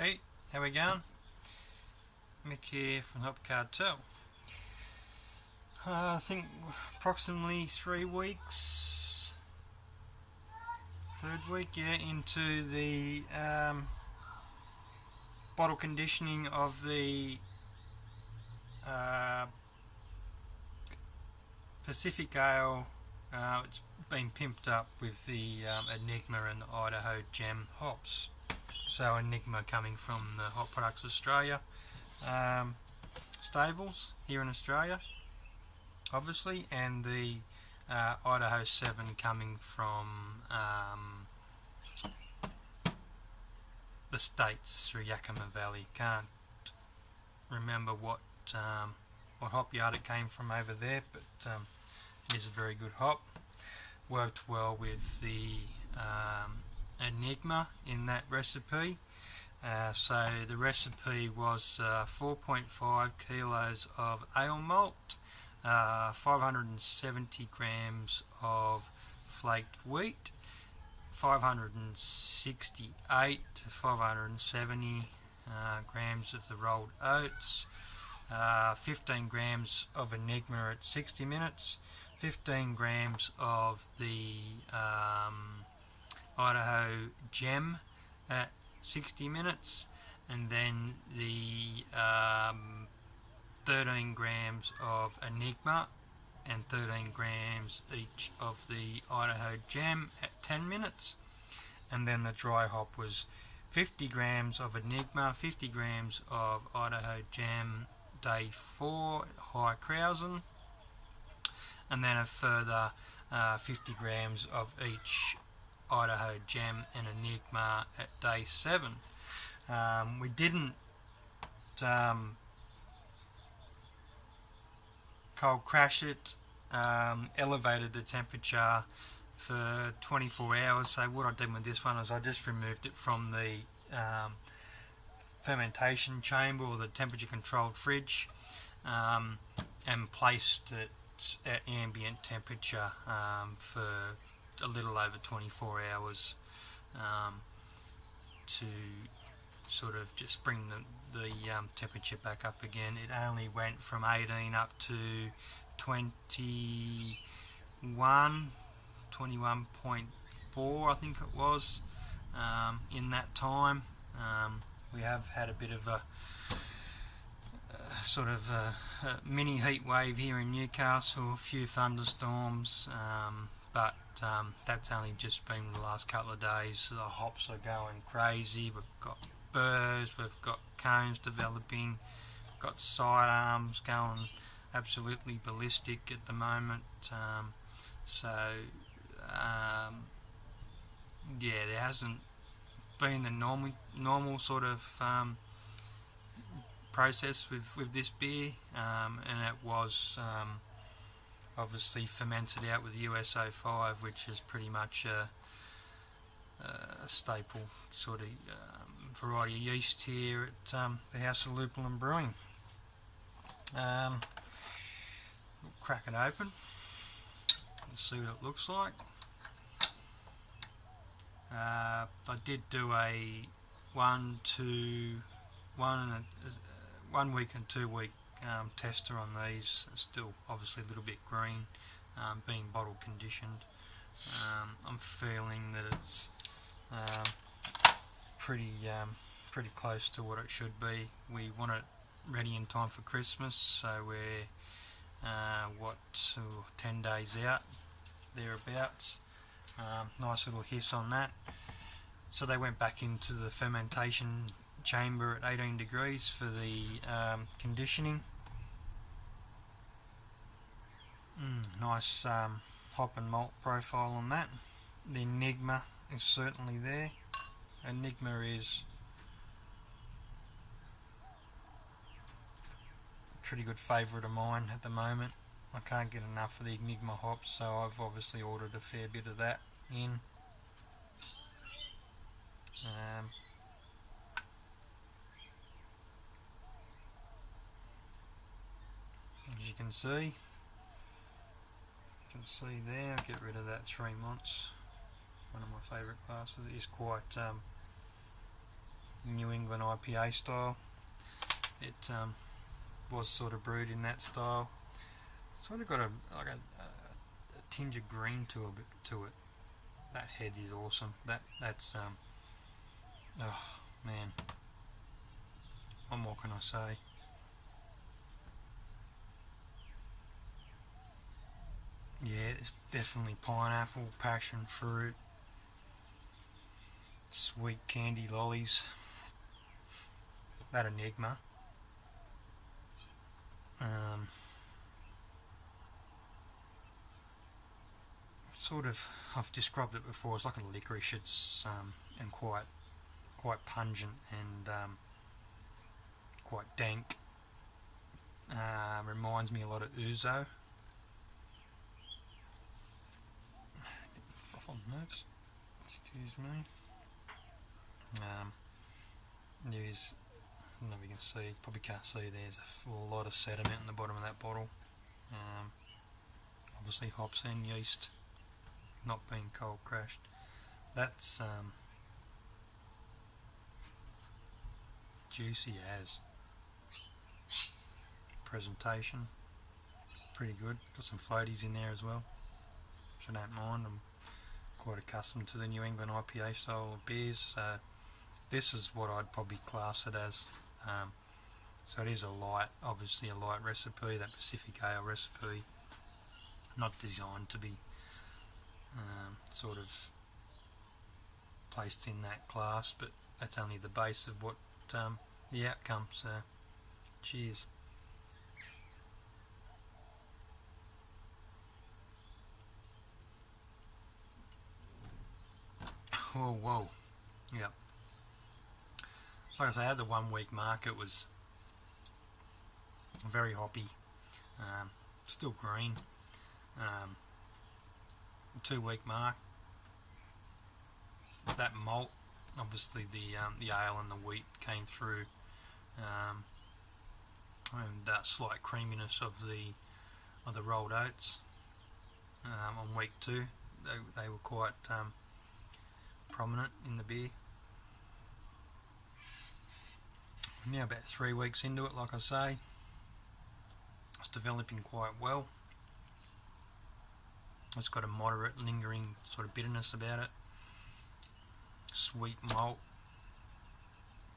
Hey, how we going? Mick here from Hop Cartel. I think approximately 3 weeks, third week, into the bottle conditioning of the uh, Pacific Ale. It's been pimped up with the Enigma and the Idaho Gem hops. So Enigma coming from the Hop Products Australia stables here in Australia, obviously, and the Idaho 7 coming from the States through Yakima Valley. Can't remember what hop yard it came from over there, but it is a very good hop. Worked well with the Enigma in that recipe. So the recipe was 4.5 kilos of ale malt, 570 grams of flaked wheat, 568 to 570 grams of the rolled oats, 15 grams of Enigma at 60 minutes, 15 grams of the Idaho Gem at 60 minutes, and then the 13 grams of Enigma and 13 grams each of the Idaho Gem at 10 minutes, and then the dry hop was 50 grams of Enigma, 50 grams of Idaho Gem day 4 at high Krausen, and then a further 50 grams of each Idaho Gem and Enigma at day 7. We didn't cold crash it, elevated the temperature for 24 hours. So what I did with this one is I just removed it from the fermentation chamber or the temperature controlled fridge, and placed it at ambient temperature for a little over 24 hours to sort of just bring the temperature back up again. It only went from 18 up to 21.4 I think it was in that time. We have had a bit of a sort of a mini heat wave here in Newcastle, a few thunderstorms, but that's only just been the last couple of days. The hops are going crazy. We've got burrs, we've got cones developing, we've got sidearms going absolutely ballistic at the moment. There hasn't been the normal sort of process with this beer, and it was obviously fermented out with USO5, which is pretty much a staple sort of variety of yeast here at the House of Lupul and Brewing. We'll crack it open and see what it looks like. I did do a 1 week and 2 week tester on these. Still obviously a little bit green, being bottle conditioned. I'm feeling that it's pretty close to what it should be. We want it ready in time for Christmas, so we're 10 days out, thereabouts. Nice little hiss on that. So they went back into the fermentation chamber at 18 degrees for the conditioning. Nice hop and malt profile on that. The Enigma is certainly there. Enigma is a pretty good favourite of mine at the moment. I can't get enough of the Enigma hops, so I've obviously ordered a fair bit of that in. As you can see there, I'll get rid of that 3 months. One of my favourite glasses. It is quite New England IPA style. It was sort of brewed in that style. Sort of got a tinge of green to it. That head is awesome. That's oh man, what more can I say? Yeah, it's definitely pineapple, passion fruit, sweet candy lollies. That Enigma. Um, sort of, I've described it before. It's like a licorice. It's and quite pungent and quite dank. Reminds me a lot of ouzo. Off on the notes. Excuse me. There's, I don't know if you can see, probably can't see, there's a lot of sediment in the bottom of that bottle. Obviously hops and yeast, not being cold crashed. That's juicy as. Presentation, pretty good. Got some floaties in there as well, which I don't mind. I'm quite accustomed to the New England IPA style of beers, so this is what I'd probably class it as. So it is obviously a light recipe, that Pacific Ale recipe, not designed to be sort of placed in that class, but that's only the base of what the outcome. So cheers. Whoa. Yep. So like I say, at the 1 week mark, it was very hoppy, still green. 2 week mark, that malt, obviously the ale and the wheat came through, and slight creaminess of the rolled oats. On week 2, they were quite prominent in the beer. Now about 3 weeks into it, like I say, it's developing quite well. It's got a moderate lingering sort of bitterness about it. Sweet malt.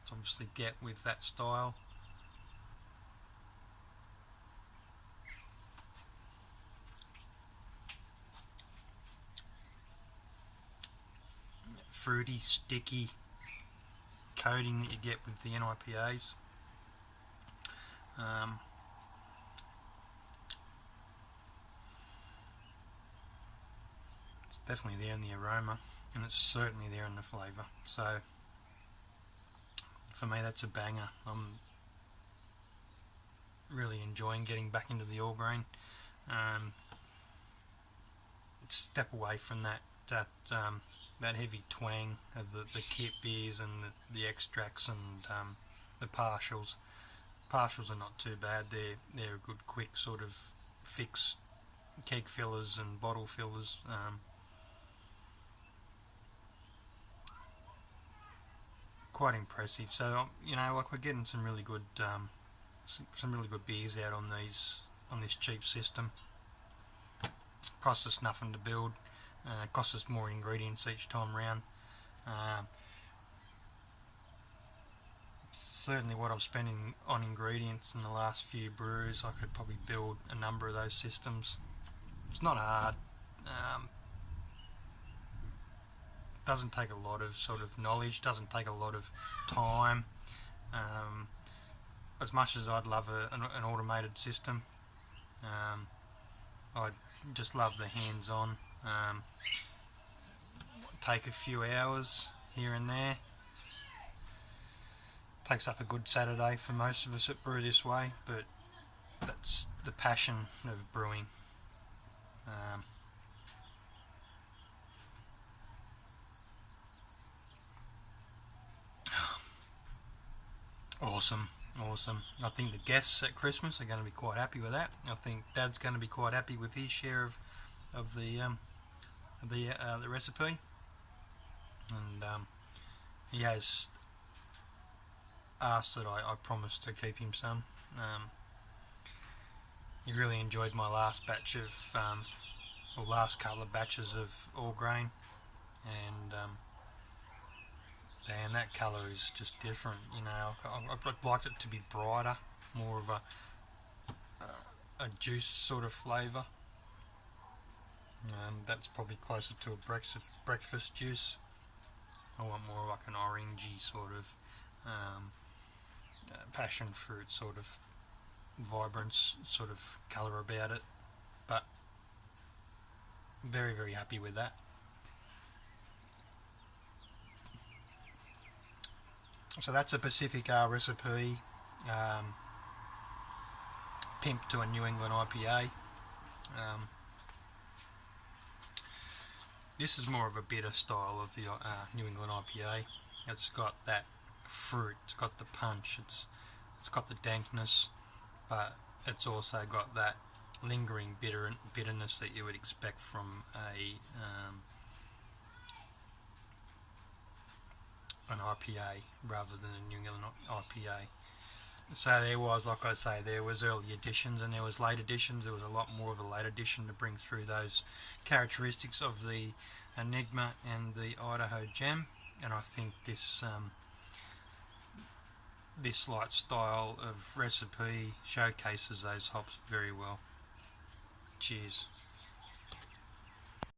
It's obviously get with that style. Fruity, sticky coating that you get with the NIPAs. It's definitely there in the aroma, and it's certainly there in the flavour. So for me, that's a banger. I'm really enjoying getting back into the all grain. Step away from that heavy twang of the kit beers and the extracts and the partials. Partials are not too bad. They're a good quick sort of fix, keg fillers and bottle fillers. Quite impressive. So like we're getting some really good beers out on this cheap system. Costs us nothing to build. Costs us more ingredients each time round. Certainly what I've spent on ingredients in the last few brews, I could probably build a number of those systems. It's not hard. Doesn't take a lot of sort of knowledge, doesn't take a lot of time. As much as I'd love an automated system, I'd just love the hands-on. Take a few hours here and there. Takes up a good Saturday for most of us that brew this way, but that's the passion of brewing. Awesome. I think the guests at Christmas are going to be quite happy with that. I think Dad's going to be quite happy with his share of the recipe, and he has asked that I promised to keep him some. He really enjoyed my last batch of, or last couple of batches of all grain, and damn, that colour is just different. You know, I'd liked it to be brighter, more of a juice sort of flavour. That's probably closer to a breakfast juice. I want more like an orangey sort of passion fruit sort of vibrance sort of colour about it, but very, very happy with that. So that's a Pacific recipe, pimped to a New England IPA. This is more of a bitter style of the New England IPA. It's got that fruit, it's got the punch, it's got the dankness, but it's also got that lingering bitterness that you would expect from an IPA rather than a New England IPA. So there was, like I say, there was early editions and there was late editions. There was a lot more of a late edition to bring through those characteristics of the Enigma and the Idaho Gem, and I think this this light style of recipe showcases those hops very well. Cheers.